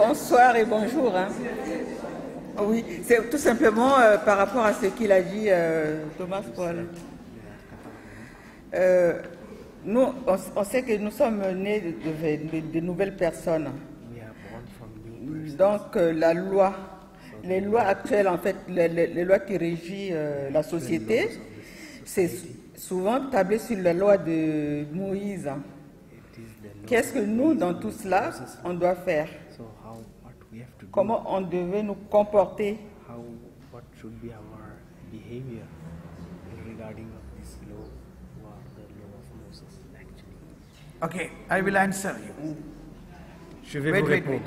Bonsoir et bonjour. Oui, c'est tout simplement par rapport à ce qu'il a dit, Thomas Paul. Nous, on sait que nous sommes nés de nouvelles personnes. Donc les lois actuelles, en fait, les lois qui régissent la société, c'est souvent tablé sur la loi de Moïse. Qu'est-ce que nous, dans tout cela, on doit faire? Comment on devait nous comporter? Okay, I will answer you. Je vais vous répondre.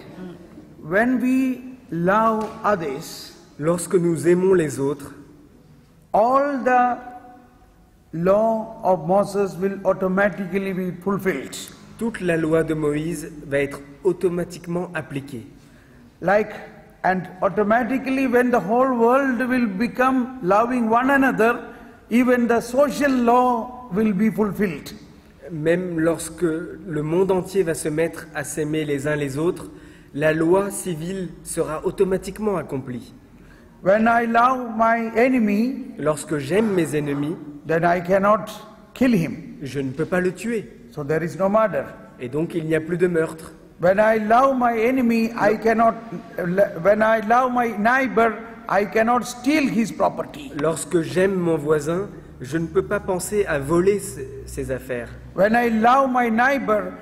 When we love others, lorsque nous aimons les autres, all the law of Moses will automatically be fulfilled. Toute la loi de Moïse va être automatiquement appliquée. And automatically when the whole world will become loving one another, even the social law will be fulfilled. Même lorsque le monde entier va se mettre à s'aimer les uns les autres, la loi civile sera automatiquement accomplie. When I love my enemy, lorsque j'aime mes ennemis, then I cannot kill him. Je ne peux pas le tuer. So there is no murder. Et donc il n'y a plus de meurtre. When I love my enemy, when I love my neighbor, I cannot steal his property. Lorsque j'aime mon voisin, je ne peux pas penser à voler ses affaires. When I love my neighbor,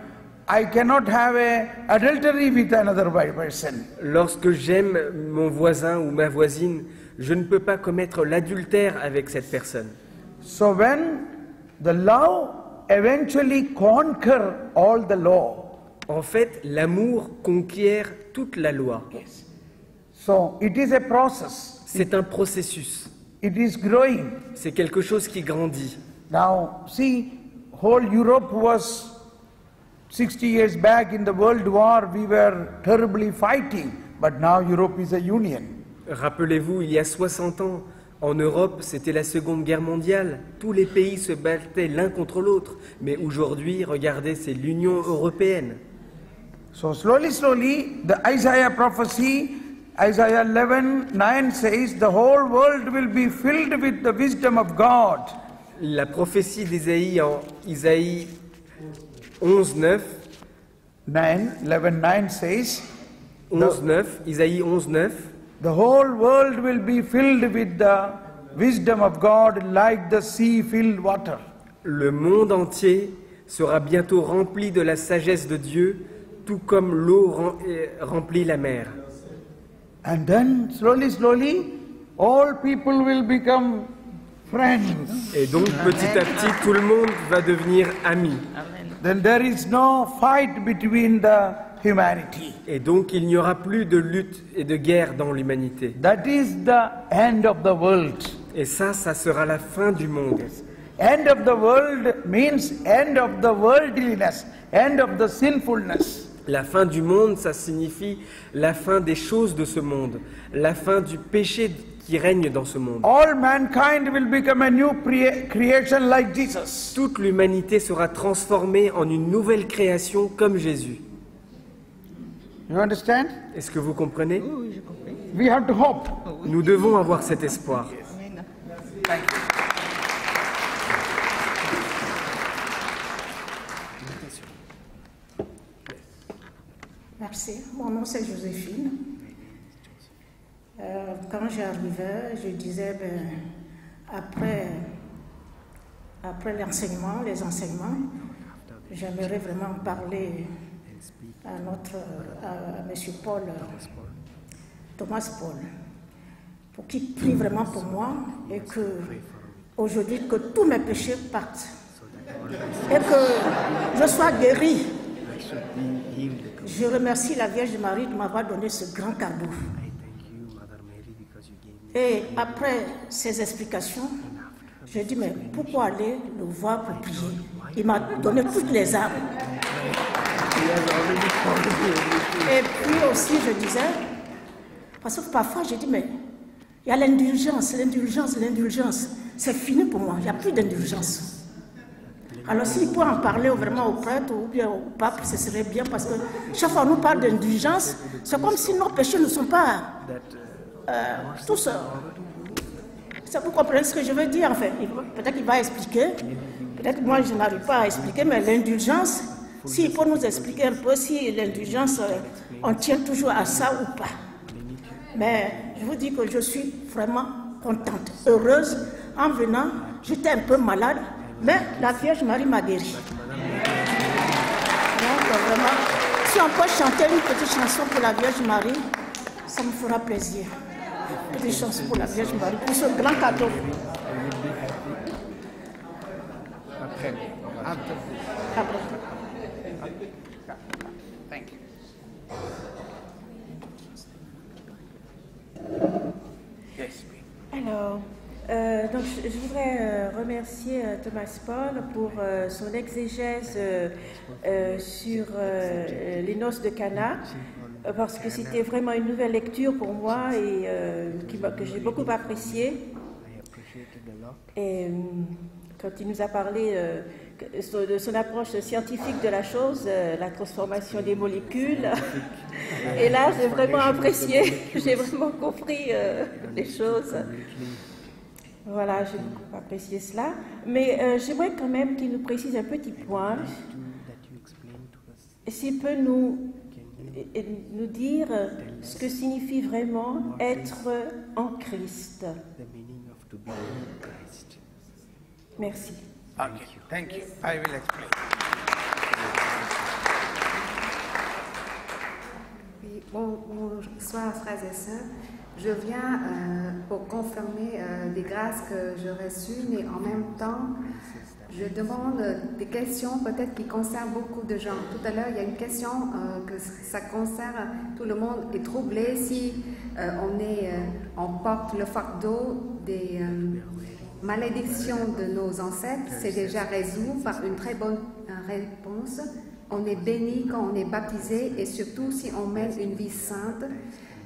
I cannot have adultery with another person. Lorsque j'aime mon voisin ou ma voisine, je ne peux pas commettre l'adultère avec cette personne. So when the love eventually conquer all the law. En fait, l'amour conquiert toute la loi. Yes. So it is a process. C'est un processus. It is growing. C'est quelque chose qui grandit. Now, see, whole Europe was 60 years back in the World War. We were terribly fighting, but now Europe is a union. Rappelez-vous, il y a 60 ans, en Europe, c'était la Seconde Guerre mondiale. Tous les pays se battaient l'un contre l'autre. Mais aujourd'hui, regardez, c'est l'Union européenne. So slowly, the Isaiah prophecy, Isaiah 11:9 says, the whole world will be filled with the wisdom of God. La prophétie d'Isaïe en Isaïe 11:9. 11:9 says, 11:9, Isaïe 11:9. The whole world will be filled with the wisdom of God like the sea filled water. Le monde entier sera bientôt rempli de la sagesse de Dieu, tout comme l'eau remplit la mer. And then slowly, all people will become friends. Et donc petit à petit, tout le monde va devenir ami. Then there is no fight between the humanity. Et donc il n'y aura plus de lutte et de guerre dans l'humanité. That is the end of the world. Et ça sera la fin du monde. End of the world means end of the worldliness, end of the sinfulness. La fin du monde, ça signifie la fin des choses de ce monde, la fin du péché qui règne dans ce monde. All mankind will become a new creation like Jesus. Toute l'humanité sera transformée en une nouvelle création comme Jésus. You understand? Est-ce que vous comprenez? Oui, je comprends. We have to hope. Nous devons avoir cet espoir. Thank you. Merci. Mon nom c'est Joséphine. Quand j'arrivais, je disais, après l'enseignement, les enseignements, j'aimerais vraiment parler à M. Paul, Thomas Paul, pour qu'il prie vraiment pour moi et que aujourd'hui que tous mes péchés partent et que je sois guéri. Je remercie la Vierge Marie de m'avoir donné ce grand cadeau. Et après ces explications, je dis, mais pourquoi aller le voir pour prier? Il m'a donné toutes les armes. Et puis aussi, je disais, parce que parfois, je dis, mais il y a l'indulgence. C'est fini pour moi, il n'y a plus d'indulgence. Alors s'il peut en parler vraiment au prêtre ou bien au pape, ce serait bien parce que chaque fois qu'on nous parle d'indulgence, c'est comme si nos péchés ne sont pas tous... vous comprenez ce que je veux dire en fait. Peut-être qu'il va expliquer, peut-être que moi je n'arrive pas à expliquer, mais l'indulgence, s'il peut nous expliquer un peu si l'indulgence, on tient toujours à ça ou pas. Mais je vous dis que je suis vraiment contente, heureuse. En venant, j'étais un peu malade, mais la Vierge Marie m'a guérie. Donc vraiment, si on peut chanter une petite chanson pour la Vierge Marie, ça me fera plaisir. Une petite chanson pour la Vierge Marie, pour ce grand cadeau. Après. Thank you. Yes. Alors, donc je voudrais remercier Thomas Paul pour son exégèse sur les noces de Cana, parce que c'était vraiment une nouvelle lecture pour moi et que j'ai beaucoup appréciée. Et quand il nous a parlé de son approche scientifique de la chose, la transformation des molécules, et là j'ai vraiment apprécié, j'ai vraiment compris les choses. Voilà, j'ai beaucoup apprécié cela. Mais j'aimerais quand même qu'il nous précise un petit point. S'il peut nous dire ce que signifie vraiment être en Christ. Merci. Okay, thank you. I will explain. Oui, bonsoir frères et sœurs. Je viens pour confirmer des grâces que j'ai reçues, mais en même temps, je demande des questions peut-être qui concernent beaucoup de gens. Tout à l'heure, il y a une question que ça concerne, tout le monde est troublé si on porte le fardeau des malédictions de nos ancêtres. C'est déjà résolu par une très bonne réponse. On est béni quand on est baptisé et surtout si on mène une vie sainte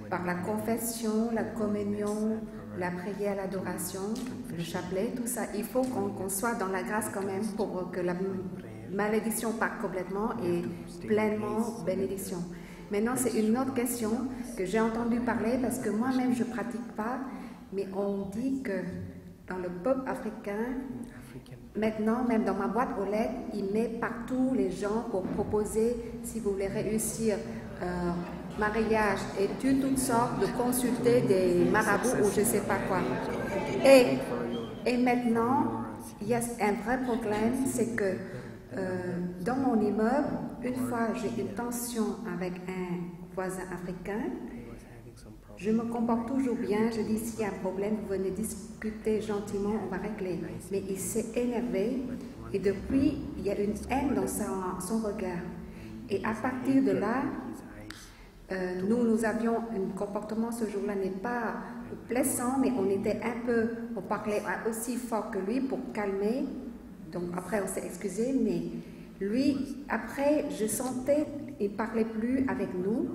par la confession, la communion, la prière, l'adoration, le chapelet, tout ça. Il faut qu'on soit dans la grâce quand même pour que la malédiction parte complètement et pleinement bénédiction. Maintenant, c'est une autre question que j'ai entendu parler parce que moi-même je ne pratique pas, mais on dit que dans le peuple africain, maintenant, même dans ma boîte aux lettres, il met partout les gens pour proposer, si vous voulez réussir mariage et toutes sortes de consulter des marabouts ou je ne sais pas quoi. Et maintenant, il y a un vrai problème, c'est que dans mon immeuble, une fois j'ai une tension avec un voisin africain, je me comporte toujours bien, je dis s'il y a un problème, vous venez discuter gentiment, on va régler. Mais il s'est énervé et depuis, il y a une haine dans son regard. Et à partir de là, nous avions un comportement ce jour-là n'est pas plaisant, mais on parlait aussi fort que lui pour calmer. Donc après, on s'est excusé, mais lui, après, je sentais, il ne parlait plus avec nous.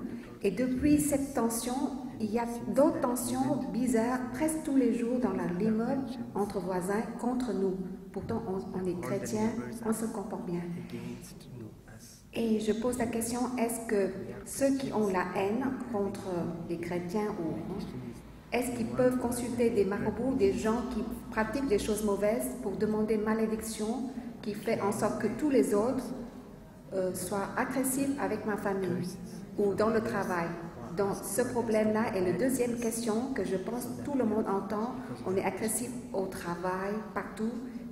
Et depuis cette tension, il y a d'autres tensions bizarres presque tous les jours dans l'immeuble entre voisins contre nous. Pourtant, on est chrétiens, on se comporte bien. Et je pose la question, est-ce que ceux qui ont la haine contre les chrétiens, est-ce qu'ils peuvent consulter des marabouts, des gens qui pratiquent des choses mauvaises pour demander une malédiction qui fait en sorte que tous les autres soient agressifs avec ma famille ou dans le travail? Donc ce problème-là est la deuxième question que je pense que tout le monde entend. On est agressif au travail, partout.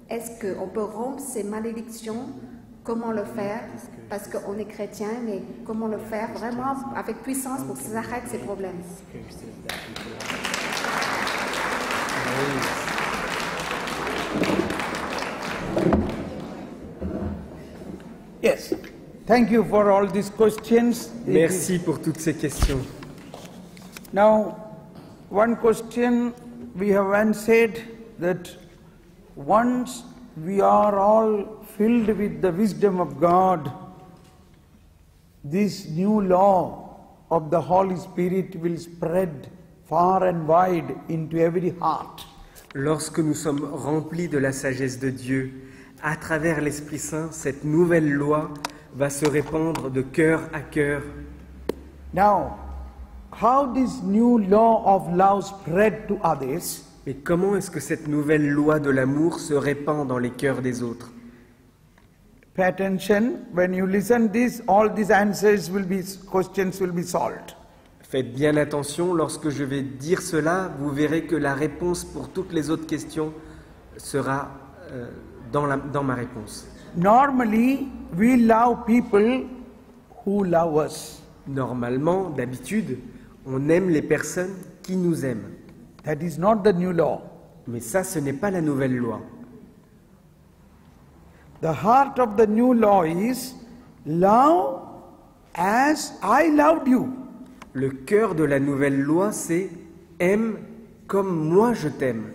Est-ce qu'on peut rompre ces malédictions? Comment le faire? Parce qu'on est chrétien, mais comment le faire vraiment avec puissance pour que ça arrête ces problèmes? Yes. Thank you for all these questions. Merci pour toutes ces questions. Now, one question we have answered that once we are all filled with the wisdom of God, this new law of the Holy Spirit will spread far and wide into every heart. Lorsque nous sommes remplis de la sagesse de Dieu, à travers l'Esprit Saint, cette nouvelle loi va se répandre de cœur à cœur. Now, how this new law of love spread to others? Et comment est-ce que cette nouvelle loi de l'amour se répand dans les cœurs des autres? Pay attention, when you listen this, all these answers will be, questions will be solved. Faites bien attention, lorsque je vais dire cela, vous verrez que la réponse pour toutes les autres questions sera dans ma réponse. Normally, we love people who love us. Normalement, d'habitude, on aime les personnes qui nous aiment. That is not the new law. Mais ça, ce n'est pas la nouvelle loi. The heart of the new law is love as I loved you. Le cœur de la nouvelle loi, c'est « aime comme moi je t'aime ».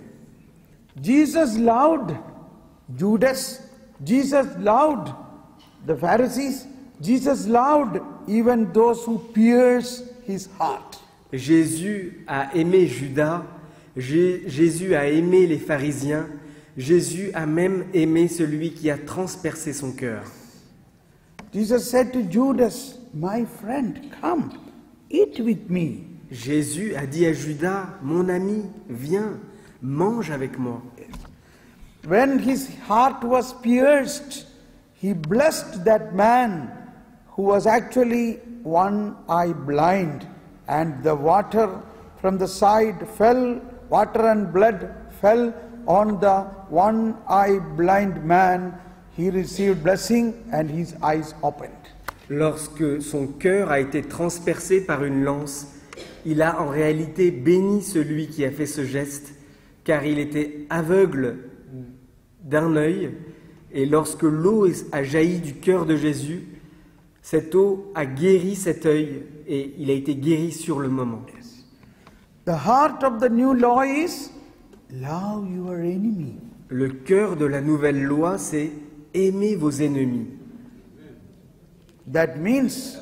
Jesus loved Judas. Jesus loved the Pharisees. Jesus loved even those who pierced his heart. Jésus a aimé Judas, Jésus a aimé les pharisiens, Jésus a même aimé celui qui a transpercé son cœur. Jesus said to Judas, my friend, come, eat with me. Jésus a dit à Judas, mon ami, viens, mange avec moi. When his heart was pierced, he blessed that man who was actually one eye blind, and the water from the side fell, water and blood fell on the one eye blind man. He received blessing and his eyes opened. Lorsque son cœur a été transpercé par une lance, il a en réalité béni celui qui a fait ce geste, car il était aveugle d'un œil, et lorsque l'eau a jailli du cœur de Jésus, cette eau a guéri cet œil, et il a été guéri sur le moment. The heart of the new law is love your enemy. Le cœur de la nouvelle loi, c'est aimer vos ennemis. That means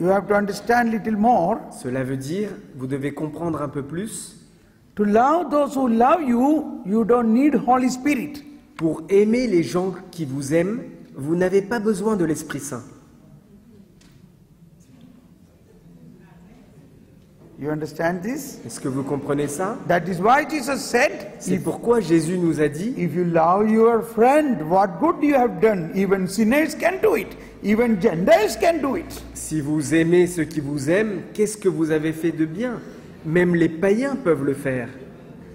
you have to understand little more. Cela veut dire, vous devez comprendre un peu plus, To love those who love you, you don't need Holy Spirit. pour aimer les gens qui vous aiment, vous n'avez pas besoin de l'Esprit Saint. You understand this? Est-ce que vous comprenez ça? That is why Jesus said, C'est pourquoi Jésus nous a dit, if you love your friend, what good you have done? Even sinners can do it. Even Gentiles can do it. si vous aimez ceux qui vous aiment, qu'est-ce que vous avez fait de bien? Même les païens peuvent le faire.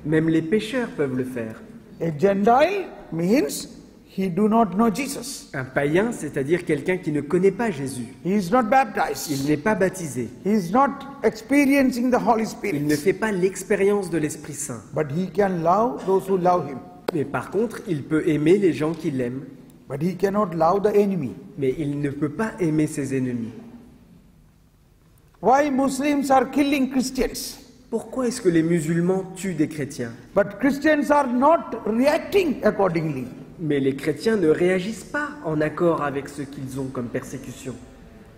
Même les pécheurs peuvent le faire. A Gentile means he do not know Jesus. Un païen, c'est-à-dire quelqu'un qui ne connaît pas Jésus. He is not baptized. Il n'est pas baptisé. He is not experiencing the Holy Il ne Spirit. fait pas l'expérience de l'Esprit Saint. But he can love those who love him. Mais par contre, il peut aimer les gens qui l'aiment. But he cannot love the enemy. Mais il ne peut pas aimer ses ennemis. Why Muslims are killing Christians? Pourquoi est-ce que les musulmans tuent des chrétiens? But Christians are not reacting accordingly. Mais les chrétiens ne réagissent pas en accord avec ce qu'ils ont comme persécution.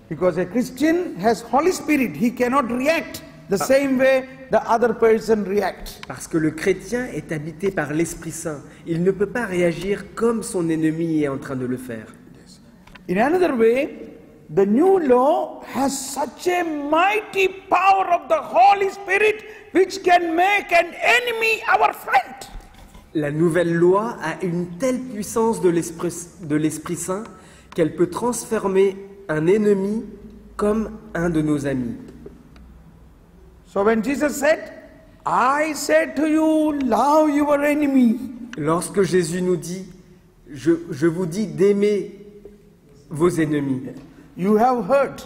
Because a Christian has Holy Spirit, he cannot react the same way the other person reacts. Parce que le chrétien est habité par l'Esprit Saint. Il ne peut pas réagir comme son ennemi est en train de le faire. In another way, the new law has such a mighty power of the Holy Spirit which can make an enemy our friend. La nouvelle loi a une telle puissance de l'Esprit Saint qu'elle peut transformer un ennemi comme un de nos amis. So when Jesus said, I said to you, love your enemy. Lorsque Jésus nous dit, je vous dis d'aimer vos ennemis, You have heard,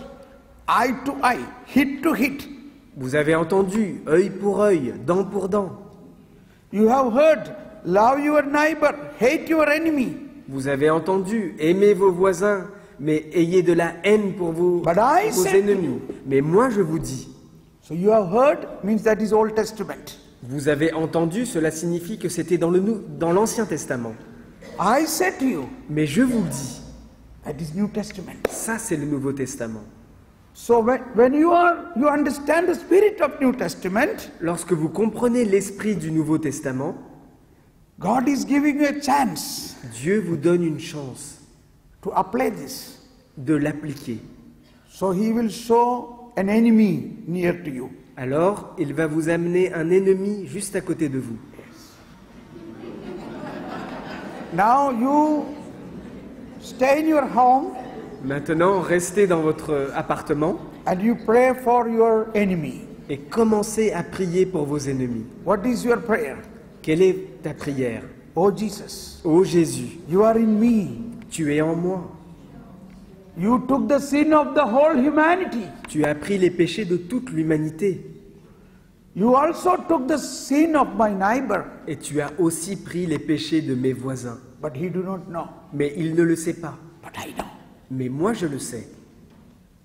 eye to eye, hit to hit. vous avez entendu, œil pour œil, dent pour dent. You have heard, love your neighbor, hate your enemy. Vous avez entendu, aimez vos voisins, mais ayez de la haine pour vos ennemis. Mais moi je vous dis, So you have heard means that is Old Testament. vous avez entendu, cela signifie que c'était dans l'Ancien Testament. I said to you, Mais je vous le dis, that is New Testament. ça c'est le Nouveau Testament. So when you understand the spirit of New Testament, Lorsque vous comprenez l'esprit du Nouveau Testament, God is giving you a chance Dieu vous donne une chance to apply this. de l'appliquer. So He will show an enemy near to you. Alors, il va vous amener un ennemi juste à côté de vous. Now you stay in your home Maintenant, restez dans votre appartement and you pray for your enemy. et commencez à prier pour vos ennemis. What is your prayer? Quelle est ta prière? Oh Jesus, Ô Jésus, you are in me. tu es en moi. You took the sin of the whole humanity. Tu as pris les péchés de toute l'humanité. You also took the sin of my neighbor, Et tu as aussi pris les péchés de mes voisins. but he do not know. Mais il ne le sait pas. But I know. Mais moi, je le sais.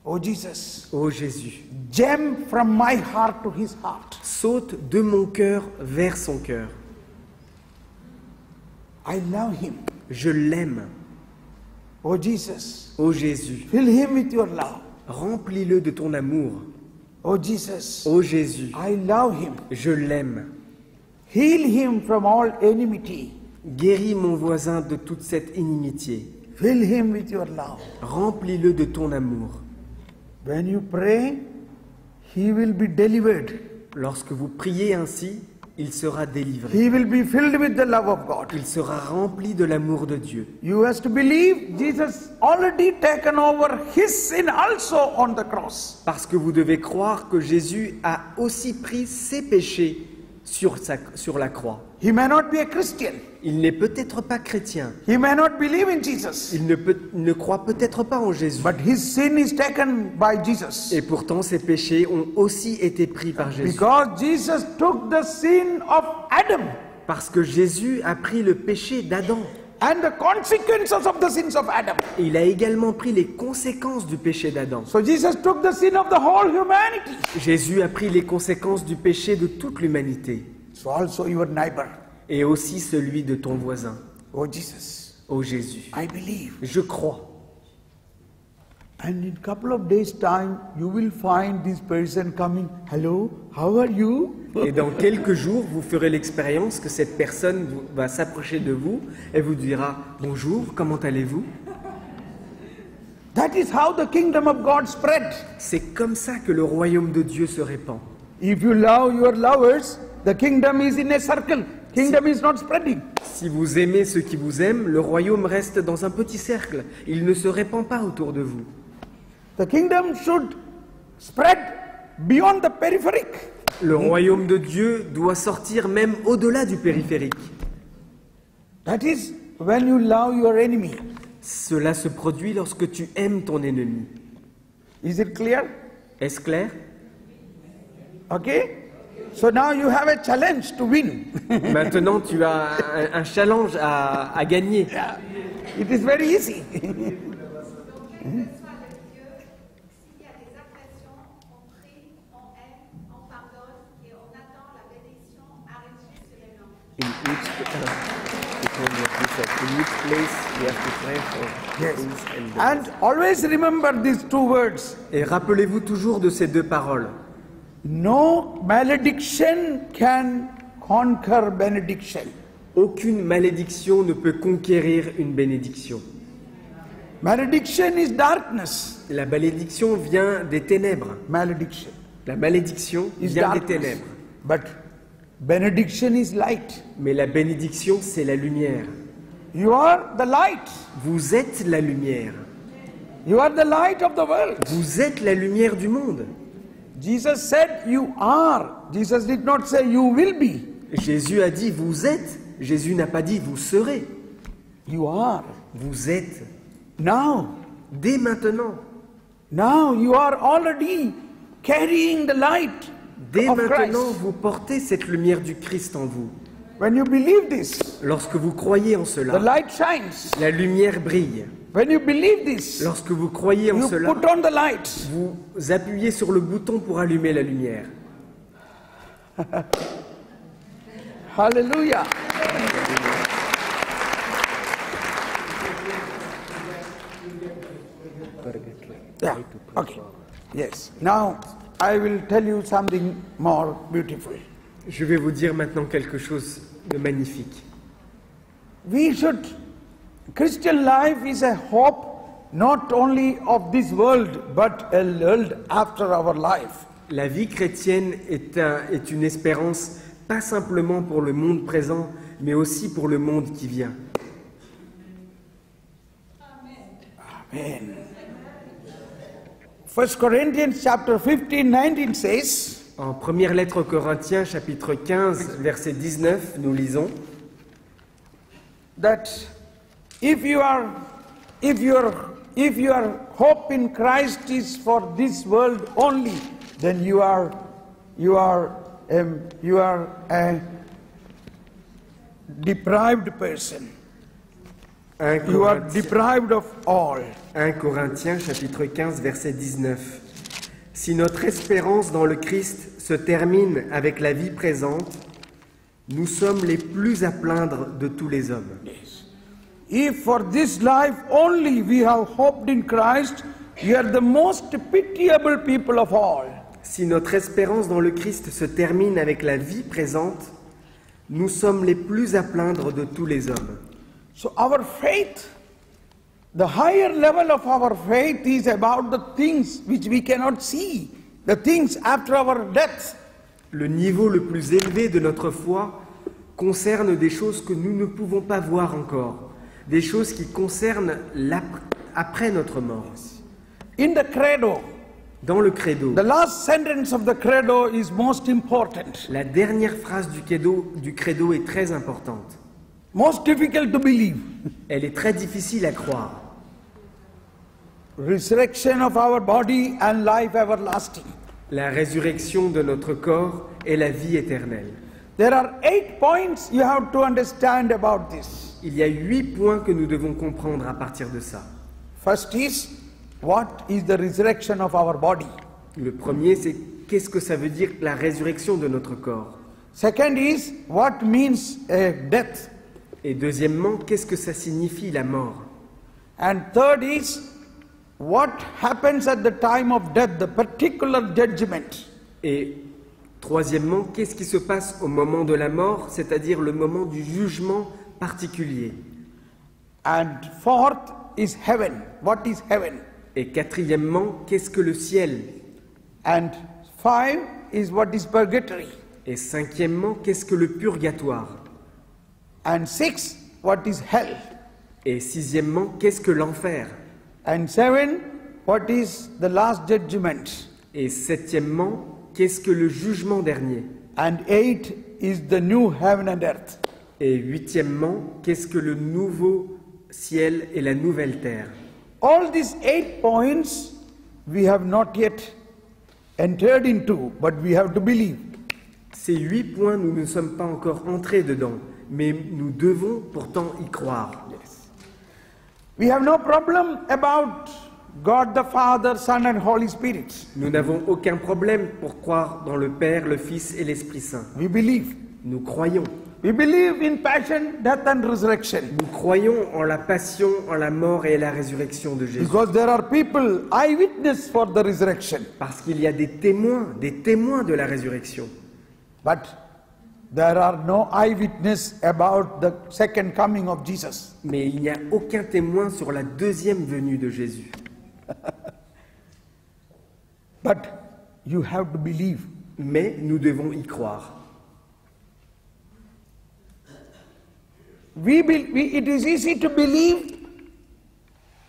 Oh Jesus, Ô Jésus, jump from my heart to his heart. saute de mon cœur vers son cœur. I love him. Je l'aime. Oh Jesus, Ô Jésus, fill him with your love. remplis-le de ton amour. Oh Jesus, Ô Jésus, I love him. je l'aime. Heal him from all enmity. Guéris mon voisin de toute cette inimitié. Fill him with your love. Remplis-le de ton amour. When you pray, he will be delivered. Lorsque vous priez ainsi, il sera délivré. He will be filled with the love of God. Il sera rempli de l'amour de Dieu. You have to believe Jesus already taken over his sin also on the cross. Parce que vous devez croire que Jésus a aussi pris ses péchés sur la croix. He may not be a Christian. Il n'est peut-être pas chrétien. He may not believe in Jesus. Il ne croit peut-être pas en Jésus. But his sin is taken by Jesus. Et pourtant, ses péchés ont aussi été pris par Jésus. Because Jesus took the sin of Adam Parce que Jésus a pris le péché d'Adam. and the consequences of the sins of Adam. Et il a également pris les conséquences du péché d'Adam. So Jesus took the sin of the whole humanity. Jésus a pris les conséquences du péché de toute l'humanité. So also your neighbor. Et aussi celui de ton voisin. Oh Jesus, Ô Jésus, I believe. je crois. And in couple of days' time, you will find this person coming. Hello, how are you? Et dans quelques jours, vous ferez l'expérience que cette personne va s'approcher de vous et vous dira « Bonjour, comment allez-vous » That is how the kingdom of God spread. C'est comme ça que le royaume de Dieu se répand. If you love your lovers, the kingdom is in a circle. Kingdom is not spreading. Si vous aimez ceux qui vous aiment, le royaume reste dans un petit cercle. Il ne se répand pas autour de vous. The kingdom should spread beyond the peripheric. Le royaume de Dieu doit sortir même au-delà du périphérique. That is when you love your enemy. Cela se produit lorsque tu aimes ton ennemi. Is it clear? Est-ce clair? Okay? So now you have a challenge to win. Maintenant, tu as un challenge à gagner. Yeah. It is very easy. In each place, we have to pray for Yes. things and And always remember these two words. Et rappelez-vous toujours de ces deux paroles. No malediction can conquer benediction. Aucune malédiction ne peut conquérir une bénédiction. Malediction is darkness. La malédiction vient des ténèbres. Malediction La malédiction is vient des darkness. ténèbres. But benediction is light. Mais la bénédiction, c'est la lumière. You are the light. Vous êtes la lumière. You are the light of the world. Vous êtes la lumière du monde. Jesus said you are. Jesus did not say you will be. Jésus a dit vous êtes. Jésus n'a pas dit vous serez. You are. Vous êtes. Now. Dès maintenant. Now you are already carrying the light Dès of maintenant, Christ. vous portez cette lumière du Christ en vous. When you believe this, Lorsque vous croyez en the cela, light shines. la lumière brille. When you believe this, Lorsque vous croyez en you cela, put on the light. vous appuyez sur le bouton pour allumer la lumière. Hallelujah. Yeah. Okay. Yes. Now I will tell you something more beautiful. Je vais vous dire maintenant quelque chose de magnifique. Christian life is a hope not only of this world, but a world after our life. La vie chrétienne est une espérance pas simplement pour le monde présent, mais aussi pour le monde qui vient. Amen. 1 Corinthians chapter 15, 19 says, En première lettre aux Corinthiens, chapitre 15, verset 19, nous lisons that if your hope in Christ is for this world only, then you are a deprived person. You are deprived of all. 1 Corinthiens, chapitre 15, verset 19. Si notre espérance dans le Christ se termine avec la vie présente, nous sommes les plus à plaindre de tous les hommes. If for this life only we have hoped in Christ, we are the most pitiable people of all. Si notre espérance dans le Christ se termine avec la vie présente, nous sommes les plus à plaindre de tous les hommes. So our faith, the higher level of our faith is about the things which we cannot see, the things after our death. Le niveau le plus élevé de notre foi concerne des choses que nous ne pouvons pas voir encore, des choses qui concernent après notre mort. In the credo, Dans le credo, the last sentence of the credo is most important, la dernière phrase du credo est très importante. most difficult to believe. Elle est très difficile à croire. Resurrection of our body and life everlasting. La résurrection de notre corps et la vie éternelle. There are 8 points you have to understand about this. Il y a 8 points que nous devons comprendre à partir de ça. First is, what is the resurrection of our body? Le premier, c'est qu'est-ce que ça veut dire la résurrection de notre corps? Second is, what means death? Et deuxièmement, qu'est-ce que ça signifie la mort? And third is, what happens at the time of death, the particular judgment? Et troisièmement, qu'est-ce qui se passe au moment de la mort, c'est-à-dire le moment du jugement particulier? And fourth is heaven. What is heaven? Et quatrièmement, qu'est-ce que le ciel? And 5 is what is purgatory. Et cinquièmement, qu'est-ce que le purgatoire? And 6, what is hell? Et sixièmement, qu'est-ce que l'enfer? And 7, what is the last judgment? Et septièmement, qu'est-ce que le jugement dernier? And 8 is the new heaven and earth. Et huitièmement, qu'est-ce que le nouveau ciel et la nouvelle terre? All these 8 points we have not yet entered into, but we have to believe. Ces 8 points, nous ne sommes pas encore entrés dedans, mais nous devons pourtant y croire. We have no problem about God the Father, Son and Holy Spirit. Nous n'avons aucun problème pour croire dans le Père, le Fils et l'Esprit Saint. We believe. Nous croyons. We believe in passion, death and resurrection. Nous croyons en la passion, en la mort et la résurrection de Jésus. Because there are people, eyewitness for the resurrection. Parce qu'il y a des témoins de la résurrection. But there are no eyewitness about the second coming of Jesus. Mais il n'y a aucun témoin sur la deuxième venue de Jésus. But you have to believe. Mais nous devons y croire. It is easy to believe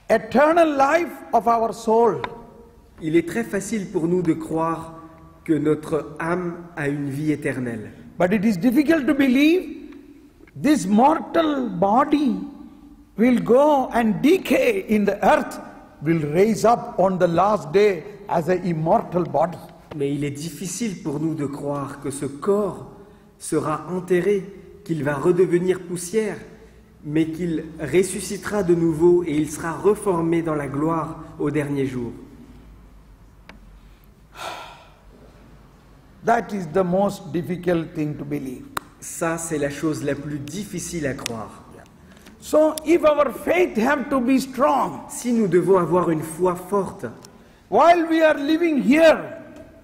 eternal life of our soul. Il est très facile pour nous de croire que notre âme a une vie éternelle. But it is difficult to believe this mortal body will go and decay in the earth, will raise up on the last day as an immortal body. Mais il est difficile pour nous de croire que ce corps sera enterré, qu'il va redevenir poussière, mais qu'il ressuscitera de nouveau et il sera reformé dans la gloire au dernier jour. That is the most difficult thing to believe. Ça, c'est la chose la plus difficile à croire. So, if our faith have to be strong, Si nous devons avoir une foi forte, while we are living here,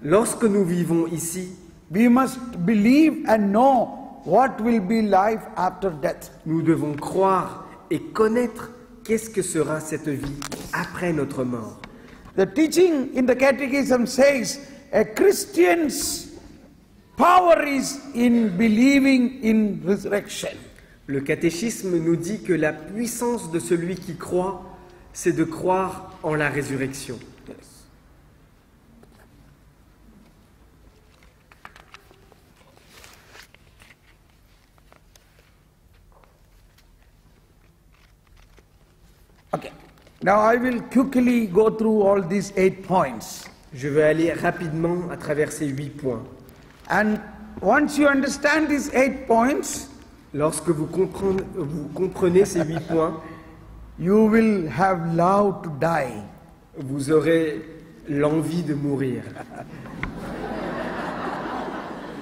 lorsque nous vivons ici, we must believe and know what will be life after death. Nous devons croire et connaître qu'est-ce que sera cette vie après notre mort. The teaching in the Catechism says a Christian's power is in believing in resurrection. Le catéchisme nous dit que la puissance de celui qui croit, c'est de croire en la résurrection. Okay. Now I will quickly go through all these 8 points. Je vais aller rapidement à travers ces 8 points. And once you understand these 8 points, Lorsque vous comprenez ces 8 points, you will have love to die. vous aurez l'envie de mourir.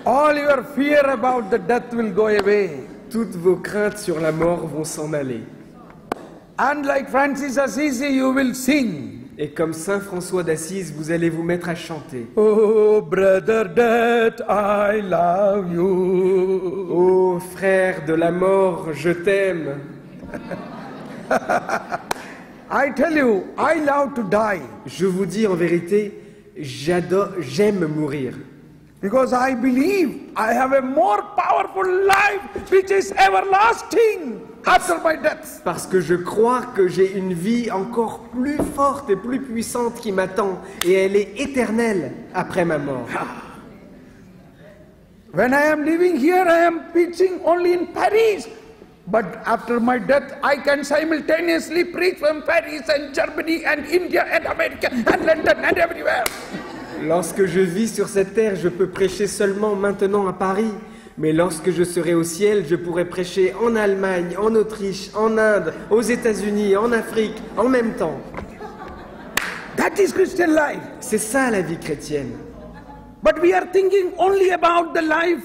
All your fear about the death will go away. Toutes vos craintes sur la mort vont s'en aller. And like Francis Assisi, you will sing. Et comme Saint François d'Assise, vous allez vous mettre à chanter. Oh, brother death, I love you. Ô frère de la mort, je t'aime. I tell you, I love to die. Je vous dis en vérité, j'aime mourir. Because I believe I have a more powerful life which is everlasting after my death. Parce que je crois que j'ai une vie encore plus forte et plus puissante qui m'attend, et elle est éternelle après ma mort. When I am living here, I am preaching only in Paris. But after my death, I can simultaneously preach from Paris and Germany and India and America and London and everywhere. Lorsque je vis sur cette terre, je peux prêcher seulement maintenant à Paris. Mais lorsque je serai au ciel, je pourrai prêcher en Allemagne, en Autriche, en Inde, aux États-Unis, en Afrique, en même temps. That is Christian life. C'est ça la vie chrétienne. But we are thinking only about the life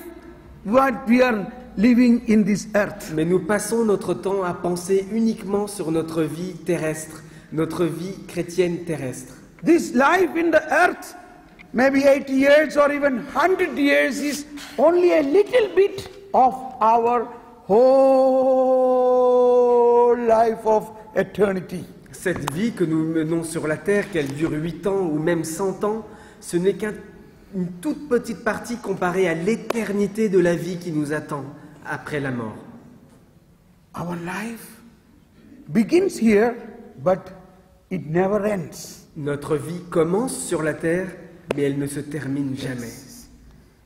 what we are living in this earth. Mais nous passons notre temps à penser uniquement sur notre vie terrestre, notre vie chrétienne terrestre. This life in the earth, maybe 80 years or even 100 years, is only a little bit of our whole life of eternity. Cette vie que nous menons sur la terre, qu'elle dure 8 ans ou même 100 ans, ce n'est qu'une toute petite partie comparée à l'éternité de la vie qui nous attend après la mort. Our life begins here, but it never ends. Notre vie commence sur la terre, mais elle ne se termine jamais.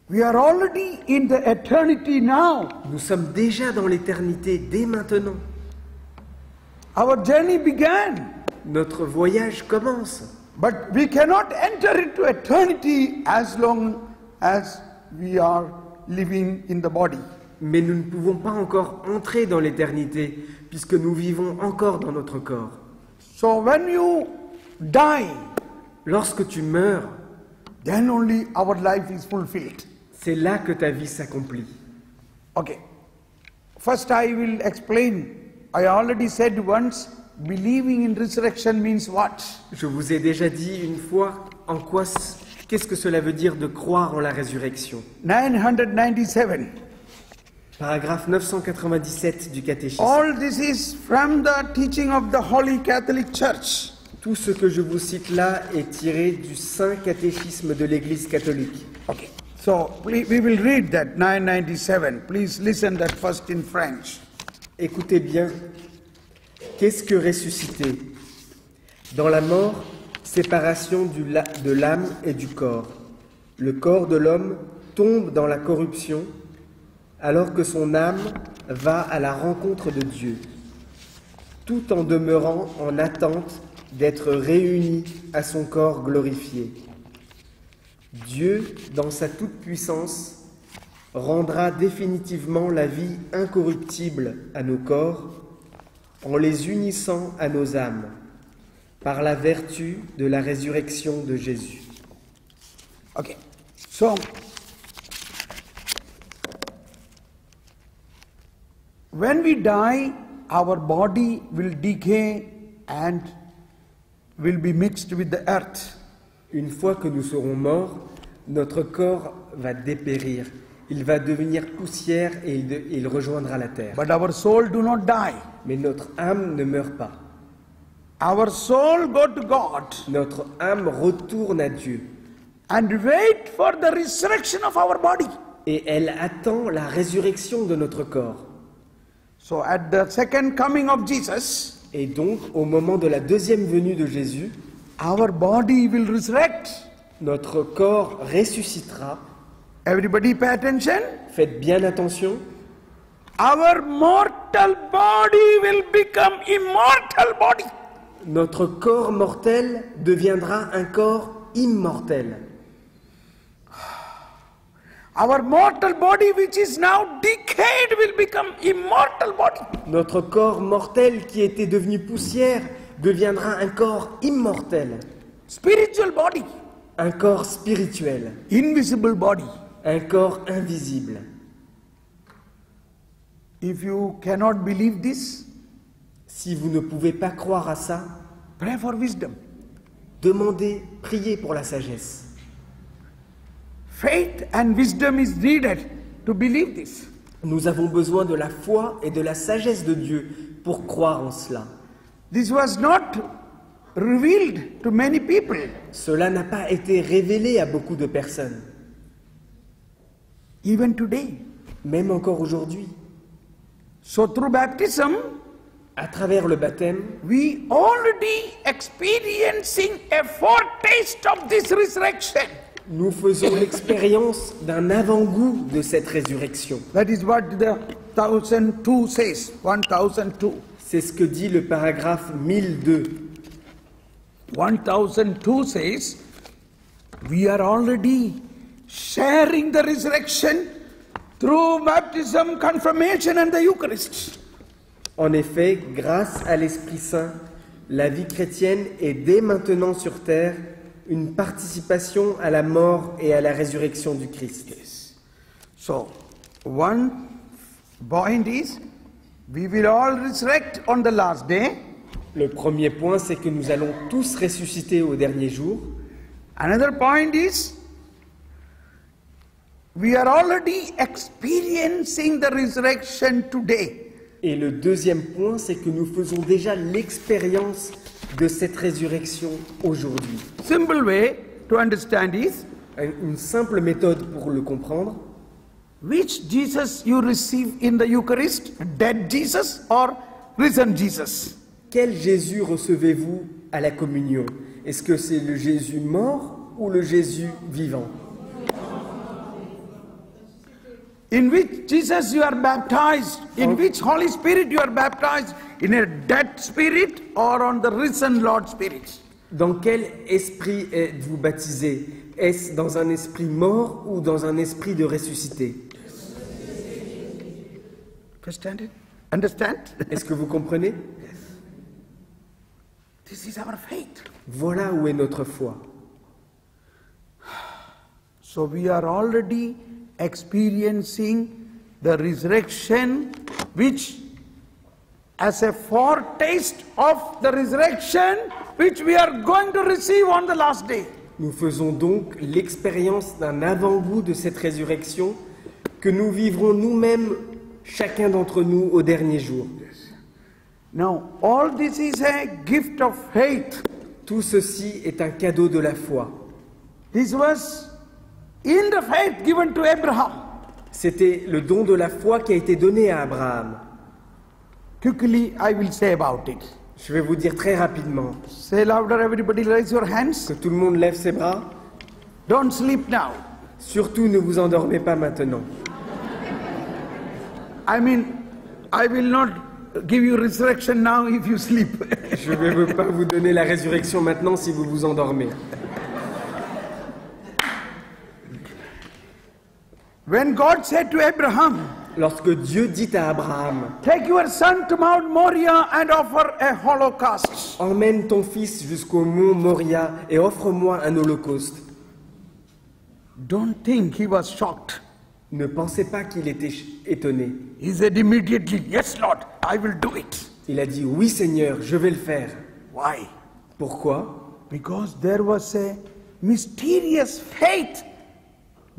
We are already in the eternity now. Nous sommes déjà dans l'éternité dès maintenant. Our journey began, Notre voyage commence. but we cannot enter into eternity as long as we are living in the body. Mais nous ne pouvons pas encore entrer dans l'éternité, puisque nous vivons encore dans notre corps. So when you die, Lorsque tu meurs, then only our life is fulfilled. c'est là que ta vie s'accomplit. Okay. First I will explain. I already said once, believing in resurrection means what? Je vous ai déjà dit une fois qu'est-ce que cela veut dire de croire en la résurrection. 997. Paragraphe 997 du catéchisme. All this is from the teaching of the Holy Catholic Church. Tout ce que je vous cite là est tiré du Saint Catéchisme de l'Église catholique. Okay. So we will read that 997. Please listen that first in French. Écoutez bien, qu'est-ce que ressusciter? Dans la mort, séparation de l'âme et du corps. Le corps de l'homme tombe dans la corruption, alors que son âme va à la rencontre de Dieu, tout en demeurant en attente d'être réuni à son corps glorifié. Dieu, dans sa toute-puissance, rendra définitivement la vie incorruptible à nos corps en les unissant à nos âmes, par la vertu de la résurrection de Jésus. Okay. So when we die, our body will decay and will be mixed with the earth. Une fois que nous serons morts, notre corps va dépérir il va devenir poussière et il rejoindra la terre. But our soul do not die. Mais notre âme ne meurt pas. Our soul go to God Notre âme retourne à Dieu. and wait for the resurrection of our body. Et elle attend la résurrection de notre corps. So at the second coming of Jesus, Et donc, au moment de la deuxième venue de Jésus, our body will resurrect. notre corps ressuscitera. Everybody pay attention. Faites bien attention. Our mortal body will become immortal body. Notre corps mortel deviendra un corps immortel. Our mortal body which is now decayed will become immortal body. Notre corps mortel qui était devenu poussière deviendra un corps immortel. Spiritual body, Un corps spirituel. invisible body. Un corps invisible. If you cannot believe this, Si vous ne pouvez pas croire à ça, pray for wisdom. demandez, priez pour la sagesse. Faith and wisdom is needed to believe this. Nous avons besoin de la foi et de la sagesse de Dieu pour croire en cela. This was not revealed to many people. Cela n'a pas été révélé à beaucoup de personnes, Even today. même encore aujourd'hui. So through baptism, À travers le baptême, we already experiencing a foretaste of this resurrection. nous faisons l'expérience d'un avant-goût de cette résurrection. That is what the 1002 says. 1002. C'est ce que dit le paragraphe 1002. 1002 says, we are already sharing the resurrection through baptism, confirmation and the Eucharist. En effet, grâce à l'Esprit Saint, la vie chrétienne est dès maintenant sur terre une participation à la mort et à la résurrection du Christ. So, one point is, we will all resurrect on the last day. Le premier point, c'est que nous allons tous ressusciter au dernier jour. Another point is, we are already experiencing the resurrection today. Et le deuxième point, c'est que nous faisons déjà l'expérience de cette résurrection aujourd'hui. Simple way to understand is, Une simple méthode pour le comprendre. which Jesus you receive in the Eucharist, dead Jesus or risen Jesus? Quel Jésus recevez-vous à la communion? Est-ce que c'est le Jésus mort ou le Jésus vivant? In which Jesus you are baptized, in which Holy Spirit you are baptized, in a dead spirit or on the risen Lord Spirit? Dans quel esprit êtes-vous baptisé? Est-ce dans un esprit mort ou dans un esprit de ressuscité? Understand it? Understand? Est-ce que vous comprenez? This is our faith. Voilà où est notre foi. So we are already experiencing the resurrection, which as a foretaste of the resurrection which we are going to receive on the last day. Nous faisons donc l'expérience d'un avant-goût de cette résurrection que nous vivrons nous-mêmes, chacun d'entre nous, au dernier jour. Now, all this is a gift of faith. Tout ceci est un cadeau de la foi. This was in the faith given to Abraham. C'était le don de la foi qui a été donné à Abraham. Quickly, I will say about it. Je vais vous dire très rapidement. Say louder, everybody, raise your hands. Que tout le monde lève ses bras. Don't sleep now. Surtout, ne vous endormez pas maintenant. I mean, I will not give you resurrection now if you sleep. Je ne vais pas vous donner la résurrection maintenant si vous vous endormez. When God said to Abraham, Lorsque Dieu dit à Abraham, take your son to Mount Moriah and offer a holocaust. emmène ton fils jusqu'au mont Moria et offre-moi un holocauste. Don't think he was shocked. Ne pensez pas qu'il était étonné. He said immediately, yes, Lord, I will do it. Il a dit, oui Seigneur, je vais le faire. Why? Pourquoi? Because there was a mysterious faith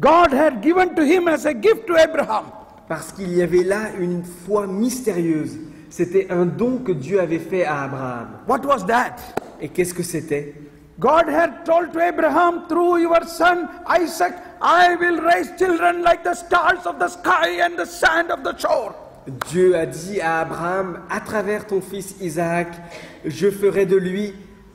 God had given to him as a gift to Abraham. Parce qu'il y avait là une foi mystérieuse. C'était un don que Dieu avait fait à Abraham. What was that? Et qu'est-ce que c'était? God had told to Abraham, through your son Isaac, I will raise children like the stars of the sky and the sand of the shore. Dieu a dit à Abraham, à travers ton fils Isaac, je ferai de lui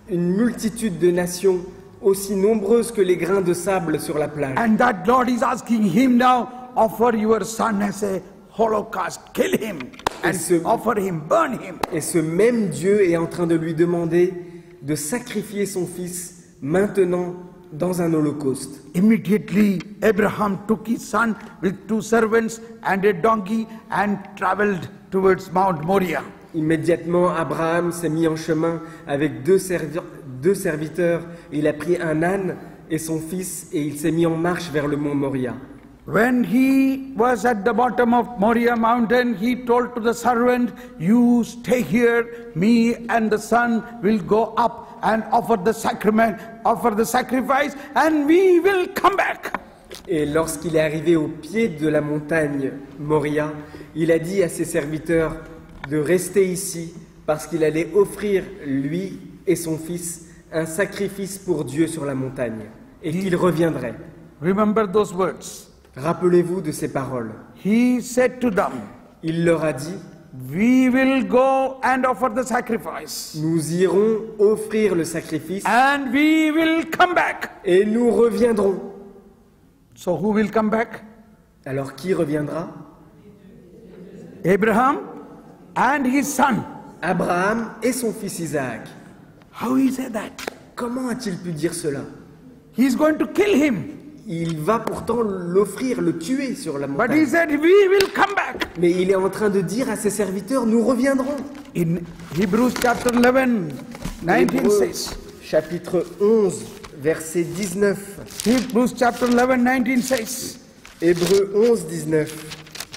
une multitude de nations aussi nombreuses que les grains de sable sur la plage. And that Lord is asking him now, offer your son as a holocaust, kill him and offer him, burn him. Et ce même Dieu est en train de lui demander de sacrifier son fils maintenant dans un holocauste. Immediately Abraham took his son with 2 servants and a donkey and traveled towards Mount Moriah. Immédiatement, Abraham s'est mis en chemin avec deux serviteurs. Il a pris un âne et son fils et il s'est mis en marche vers le mont Moria. When he was at the bottom of Moriah mountain, he told to the servant, you stay here, me and the son will go up and offer the sacrifice, and we will come back. Et lorsqu'il est arrivé au pied de la montagne Moria, il a dit à ses serviteurs de rester ici parce qu'il allait offrir, lui et son fils, un sacrifice pour Dieu sur la montagne et qu'il reviendrait. Remember those words. Rappelez-vous de ces paroles. He said to them, il leur a dit, we will go and offer the sacrifice. Nous irons offrir le sacrifice. And we will come back. Et nous reviendrons. So who will come back? Alors qui reviendra? Abraham and his son. Abraham et son fils Isaac. How he said that? Comment a-t-il pu dire cela? He is going to kill him. Il va pourtant l'offrir, le tuer sur la montagne. But he said, we will come back. Mais il est en train de dire à ses serviteurs, nous reviendrons. In Hebrews chapter 11, 19 says. Chapitre 11, verset 19. Hebrews chapter 11, 19 says. Hébreux 11, 19.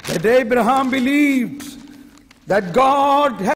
That Abraham believed that God